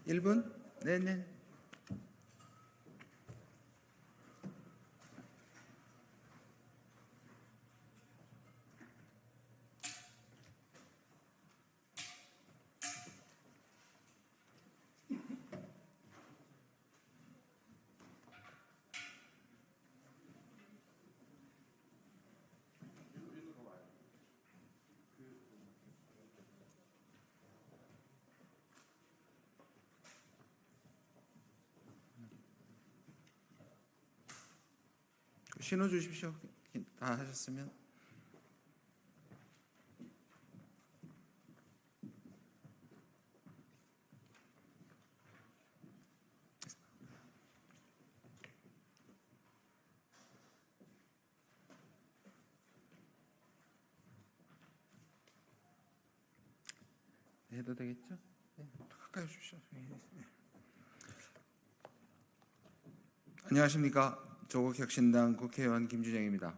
1분? 네네. 신호 주십시오. 다 하셨으면. 해도 되겠죠? 네, 가까이 오십시오. 안녕하십니까. 조국혁신당 국회의원 김준영입니다.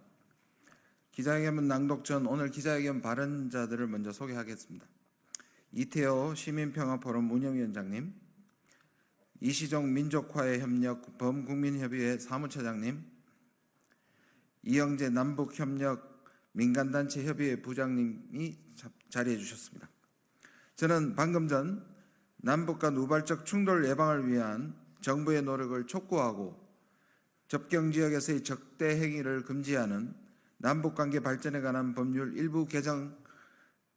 기자회견문 낭독 전 오늘 기자회견 발언자들을 먼저 소개하겠습니다. 이태호 시민평화포럼 운영위원장님, 이시종 민족화해협력 범국민협의회 사무처장님, 이영재 남북협력 민간단체 협의회 부장님이 자리해 주셨습니다. 저는 방금 전 남북 간 우발적 충돌 예방을 위한 정부의 노력을 촉구하고 접경지역에서의 적대 행위를 금지하는 남북관계 발전에 관한 법률 일부 개정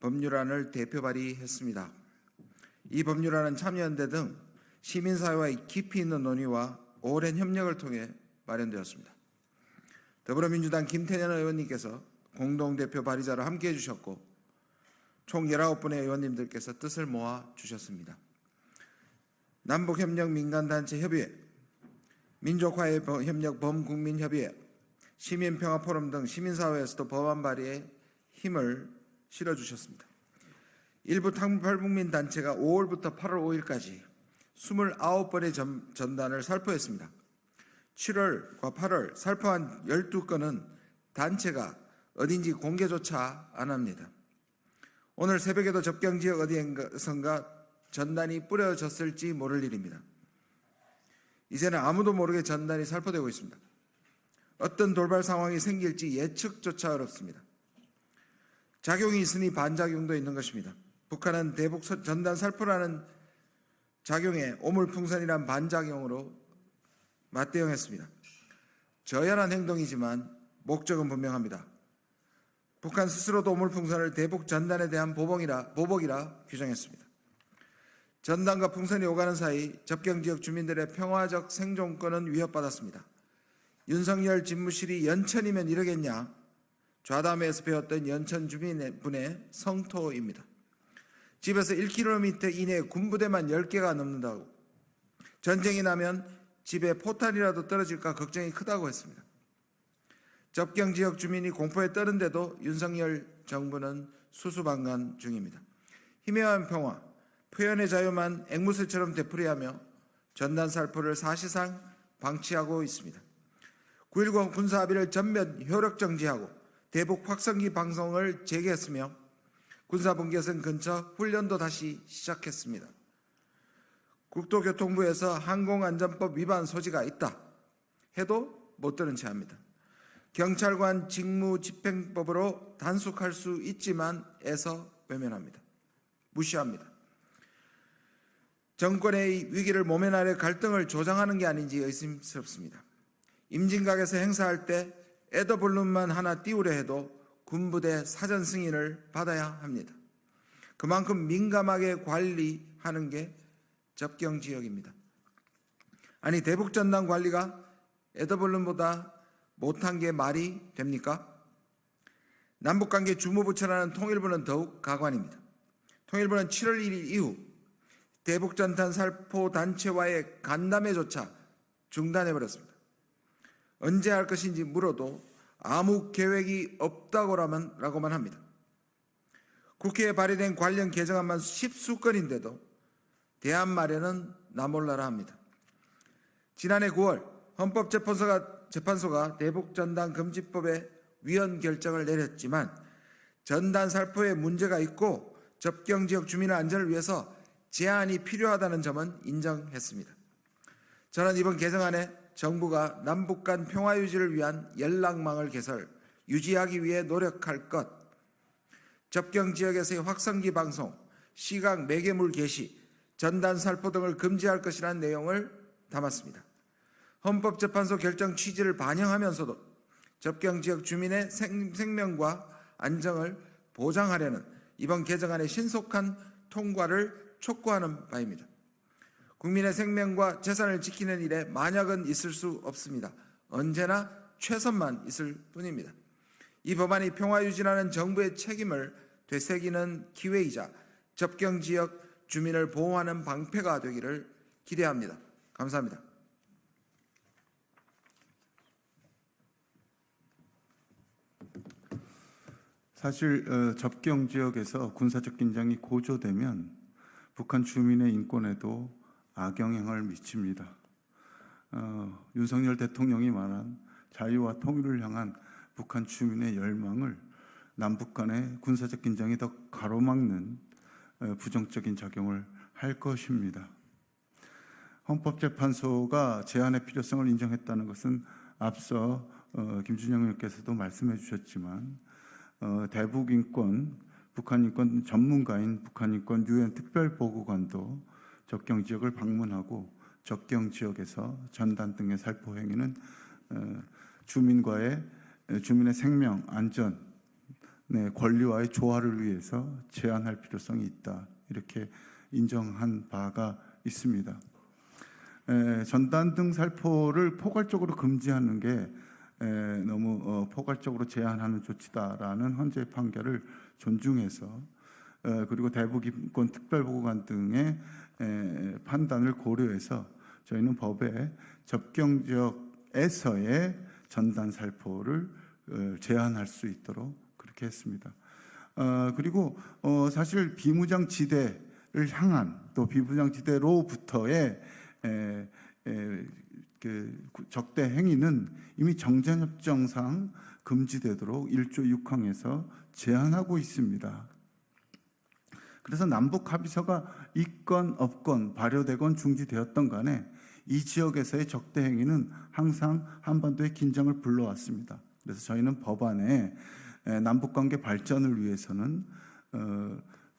법률안을 대표 발의했습니다. 이 법률안은 참여연대 등 시민사회와의 깊이 있는 논의와 오랜 협력을 통해 마련되었습니다. 더불어민주당 김태년 의원님께서 공동대표 발의자로 함께해 주셨고 총 19분의 의원님들께서 뜻을 모아 주셨습니다. 남북협력 민간단체 협의회, 민족화해협력 범국민협의회, 시민평화포럼 등 시민사회에서도 법안 발의에 힘을 실어주셨습니다. 일부 탈북민 단체가 5월부터 8월 5일까지 29번의 전단을 살포했습니다. 7월과 8월 살포한 12건은 단체가 어딘지 공개조차 안 합니다. 오늘 새벽에도 접경지역 어디선가 전단이 뿌려졌을지 모를 일입니다. 이제는 아무도 모르게 전단이 살포되고 있습니다. 어떤 돌발 상황이 생길지 예측조차 어렵습니다. 작용이 있으니 반작용도 있는 것입니다. 북한은 대북 전단 살포라는 작용에 오물풍선이란 반작용으로 맞대응했습니다. 저열한 행동이지만 목적은 분명합니다. 북한 스스로도 오물풍선을 대북 전단에 대한 보복이라 규정했습니다. 전단과 풍선이 오가는 사이 접경지역 주민들의 평화적 생존권은 위협받았습니다. 윤석열 집무실이 연천이면 이러겠냐? 좌담회에서 배웠던 연천 주민분의 성토입니다. 집에서 1km 이내에 군부대만 10개가 넘는다고, 전쟁이 나면 집에 포탄이라도 떨어질까 걱정이 크다고 했습니다. 접경지역 주민이 공포에 떠는데도 윤석열 정부는 수수방관 중입니다. 희미한 평화, 표현의 자유만 앵무새처럼 되풀이하며 전단 살포를 사실상 방치하고 있습니다. 9.19 군사합의를 전면 효력 정지하고 대북 확성기 방송을 재개했으며 군사분계선 근처 훈련도 다시 시작했습니다. 국토교통부에서 항공안전법 위반 소지가 있다 해도 못 들은 채 합니다. 경찰관 직무집행법으로 단속할 수 있지만 애서 외면합니다. 무시합니다. 정권의 위기를 모면하려 갈등을 조장하는 게 아닌지 의심스럽습니다. 임진각에서 행사할 때 에더블룸만 하나 띄우려 해도 군부대 사전 승인을 받아야 합니다. 그만큼 민감하게 관리하는 게 접경지역입니다. 아니, 대북전단 관리가 에더블룸보다 못한 게 말이 됩니까? 남북관계 주무부처라는 통일부는 더욱 가관입니다. 통일부는 7월 1일 이후 대북전단 살포 단체와의 간담회조차 중단해버렸습니다. 언제 할 것인지 물어도 아무 계획이 없다고만 합니다. 국회에 발의된 관련 개정안만 10수건인데도 대안 마련은 나몰라라 합니다. 지난해 9월 헌법재판소가 대북전단 금지법의 위헌 결정을 내렸지만 전단 살포에 문제가 있고 접경지역 주민의 안전을 위해서 제한이 필요하다는 점은 인정했습니다. 저는 이번 개정안에 정부가 남북 간 평화 유지를 위한 연락망을 유지하기 위해 노력할 것, 접경 지역에서의 확성기 방송, 시각 매개물 게시, 전단 살포 등을 금지할 것이라는 내용을 담았습니다. 헌법재판소 결정 취지를 반영하면서도 접경 지역 주민의 생명과 안정을 보장하려는 이번 개정안의 신속한 통과를 촉구하는 바입니다. 국민의 생명과 재산을 지키는 일에 만약은 있을 수 없습니다. 언제나 최선만 있을 뿐입니다. 이 법안이 평화 유지라는 정부의 책임을 되새기는 기회이자 접경 지역 주민을 보호하는 방패가 되기를 기대합니다. 감사합니다. 사실 접경 지역에서 군사적 긴장이 고조되면 북한 주민의 인권에도 악영향을 미칩니다. 윤석열 대통령이 말한 자유와 통일을 향한 북한 주민의 열망을 남북 간의 군사적 긴장이 더 가로막는 부정적인 작용을 할 것입니다. 헌법재판소가 제한의 필요성을 인정했다는 것은 앞서 김준영 의원께서도 말씀해 주셨지만 대북인권, 북한인권 전문가인 북한인권 유엔 특별보고관도 접경 지역을 방문하고 접경 지역에서 전단 등의 살포 행위는 주민의 생명, 안전, 권리와의 조화를 위해서 제한할 필요성이 있다. 이렇게 인정한 바가 있습니다. 전단 등 살포를 포괄적으로 금지하는 게 너무 포괄적으로 제한하는 조치다라는 헌재 판결을 존중해서 그리고 대북인권 특별보고관 등의 판단을 고려해서 저희는 법에 접경 지역에서의 전단 살포를 제한할 수 있도록 그렇게 했습니다. 그리고 사실 비무장지대를 향한 또 비무장지대로부터의 그 적대 행위는 이미 정전협정상 금지되도록 1조 6항에서 제한하고 있습니다. 그래서 남북 합의서가 있건 없건 발효되건 중지되었던 간에 이 지역에서의 적대 행위는 항상 한반도의 긴장을 불러왔습니다. 그래서 저희는 법안에 남북 관계 발전을 위해서는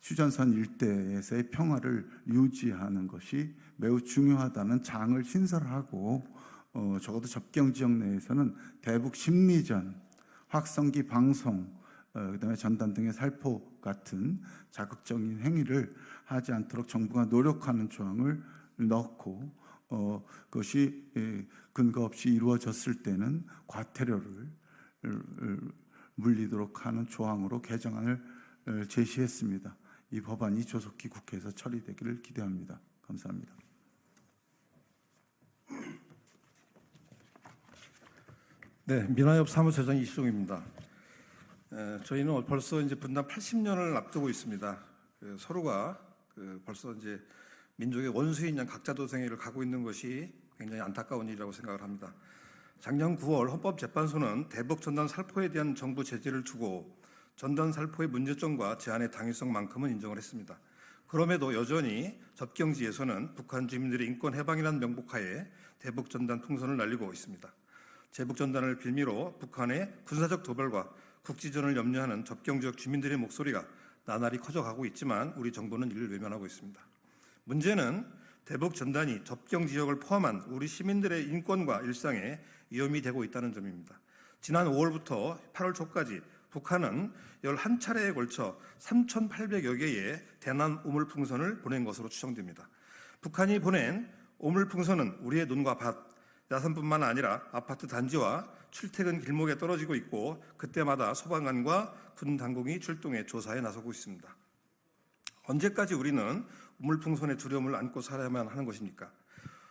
휴전선 일대에서의 평화를 유지하는 것이 매우 중요하다는 장을 신설하고 적어도 접경 지역 내에서는 대북 심리전, 확성기 방송, 그다음에 전단 등의 살포 같은 자극적인 행위를 하지 않도록 정부가 노력하는 조항을 넣고 그것이 근거 없이 이루어졌을 때는 과태료를 물리도록 하는 조항으로 개정안을 제시했습니다. 이 법안이 조속히 국회에서 처리되기를 기대합니다. 감사합니다. 네, 민화협 사무처장 이시종입니다. 저희는 벌써 이제 분단 80년을 앞두고 있습니다. 서로가 벌써 이제 민족의 원수인 양 각자 도생애를 가고 있는 것이 굉장히 안타까운 일이라고 생각을 합니다. 작년 9월 헌법재판소는 대북 전단 살포에 대한 정부 제재를 두고 전단 살포의 문제점과 제한의 당위성만큼은 인정을 했습니다. 그럼에도 여전히 접경지에서는 북한 주민들의 인권 해방이라는 명목하에 대북 전단 풍선을 날리고 있습니다. 제북 전단을 빌미로 북한의 군사적 도발과 국지전을 염려하는 접경지역 주민들의 목소리가 나날이 커져가고 있지만 우리 정부는 이를 외면하고 있습니다. 문제는 대북 전단이 접경 지역을 포함한 우리 시민들의 인권과 일상에 위험이 되고 있다는 점입니다. 지난 5월부터 8월 초까지 북한은 11차례에 걸쳐 3,800여 개의 대남 오물풍선을 보낸 것으로 추정됩니다. 북한이 보낸 오물풍선은 우리의 논과 밭, 야산뿐만 아니라 아파트 단지와 출퇴근 길목에 떨어지고 있고 그때마다 소방관과 군 당국이 출동해 조사에 나서고 있습니다. 언제까지 우리는 우물풍선의 두려움을 안고 살아야만 하는 것입니까?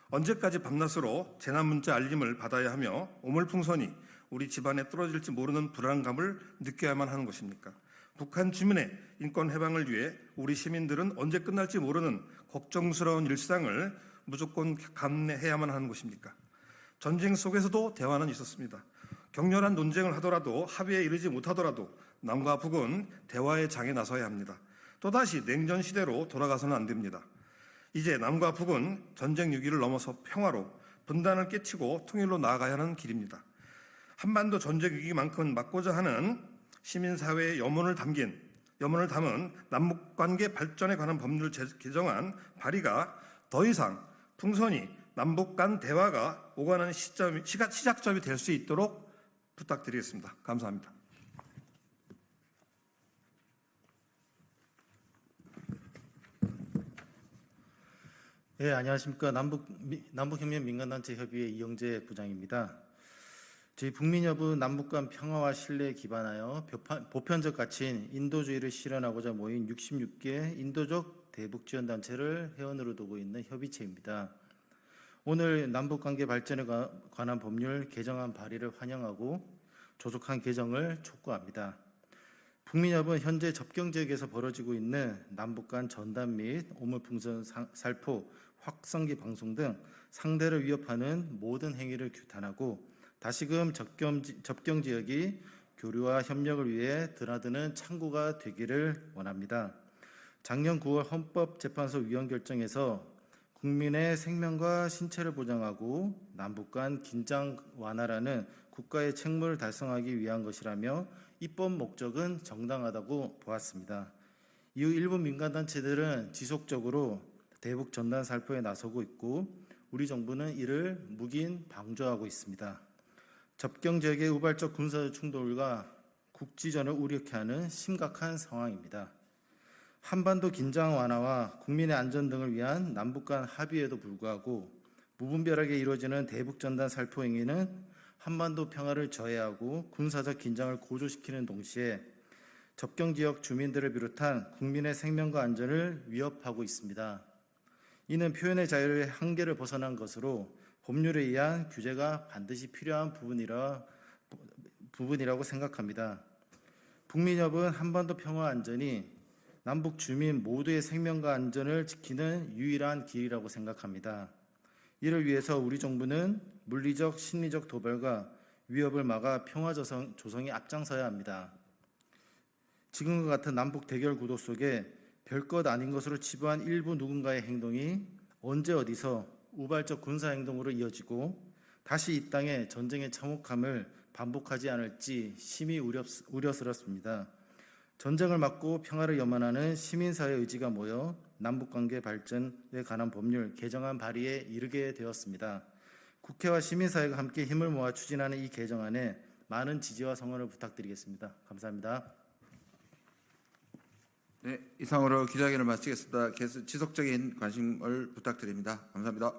언제까지 밤낮으로 재난문자 알림을 받아야 하며 오물풍선이 우리 집안에 떨어질지 모르는 불안감을 느껴야만 하는 것입니까? 북한 주민의 인권 해방을 위해 우리 시민들은 언제 끝날지 모르는 걱정스러운 일상을 무조건 감내해야만 하는 것입니까? 전쟁 속에서도 대화는 있었습니다. 격렬한 논쟁을 하더라도 합의에 이르지 못하더라도 남과 북은 대화의 장에 나서야 합니다. 또다시 냉전 시대로 돌아가서는 안 됩니다. 이제 남과 북은 전쟁 위기를 넘어서 평화로 분단을 깨치고 통일로 나아가야 하는 길입니다. 한반도 전쟁 위기만큼 막고자 하는 시민사회의 염원을 담은 남북관계 발전에 관한 법률 개정안 발의가 더 이상 풍선이 남북 간 대화가 오가는 시작점이 될 수 있도록 부탁드리겠습니다. 감사합니다. 네, 안녕하십니까. 남북혁명 민간단체 협의회 이영재 부장입니다. 저희 북민협은 남북 간 평화와 신뢰에 기반하여 보편적 가치인 인도주의를 실현하고자 모인 66개 인도적 대북지원단체를 회원으로 두고 있는 협의체입니다. 오늘 남북관계 발전에 관한 법률 개정안 발의를 환영하고 조속한 개정을 촉구합니다. 북민협은 현재 접경지역에서 벌어지고 있는 남북 간 전단 및 오물풍선 살포, 확성기 방송 등 상대를 위협하는 모든 행위를 규탄하고 다시금 접경 지역이 교류와 협력을 위해 드나드는 창구가 되기를 원합니다. 작년 9월 헌법재판소 위헌 결정에서 국민의 생명과 신체를 보장하고 남북 간 긴장 완화라는 국가의 책무를 달성하기 위한 것이라며 입법 목적은 정당하다고 보았습니다. 이후 일부 민간단체들은 지속적으로 대북 전단 살포에 나서고 있고 우리 정부는 이를 묵인 방조하고 있습니다. 접경 지역의 우발적 군사 충돌과 국지전을 우려케 하는 심각한 상황입니다. 한반도 긴장 완화와 국민의 안전 등을 위한 남북 간 합의에도 불구하고 무분별하게 이루어지는 대북 전단 살포 행위는 한반도 평화를 저해하고 군사적 긴장을 고조시키는 동시에 접경 지역 주민들을 비롯한 국민의 생명과 안전을 위협하고 있습니다. 이는 표현의 자유의 한계를 벗어난 것으로 법률에 의한 규제가 반드시 필요한 부분이라고 생각합니다. 북민협은 한반도 평화 안전이 남북 주민 모두의 생명과 안전을 지키는 유일한 길이라고 생각합니다. 이를 위해서 우리 정부는 물리적, 심리적 도발과 위협을 막아 평화 조성에 앞장서야 합니다. 지금과 같은 남북 대결 구도 속에 별것 아닌 것으로 치부한 일부 누군가의 행동이 언제 어디서 우발적 군사 행동으로 이어지고 다시 이 땅에 전쟁의 참혹함을 반복하지 않을지 심히 우려스럽습니다. 전쟁을 막고 평화를 염원하는 시민사회 의지가 모여 남북관계 발전에 관한 법률 개정안 발의에 이르게 되었습니다. 국회와 시민사회가 함께 힘을 모아 추진하는 이 개정안에 많은 지지와 성원을 부탁드리겠습니다. 감사합니다. 네, 이상으로 기자회견을 마치겠습니다. 계속 지속적인 관심을 부탁드립니다. 감사합니다.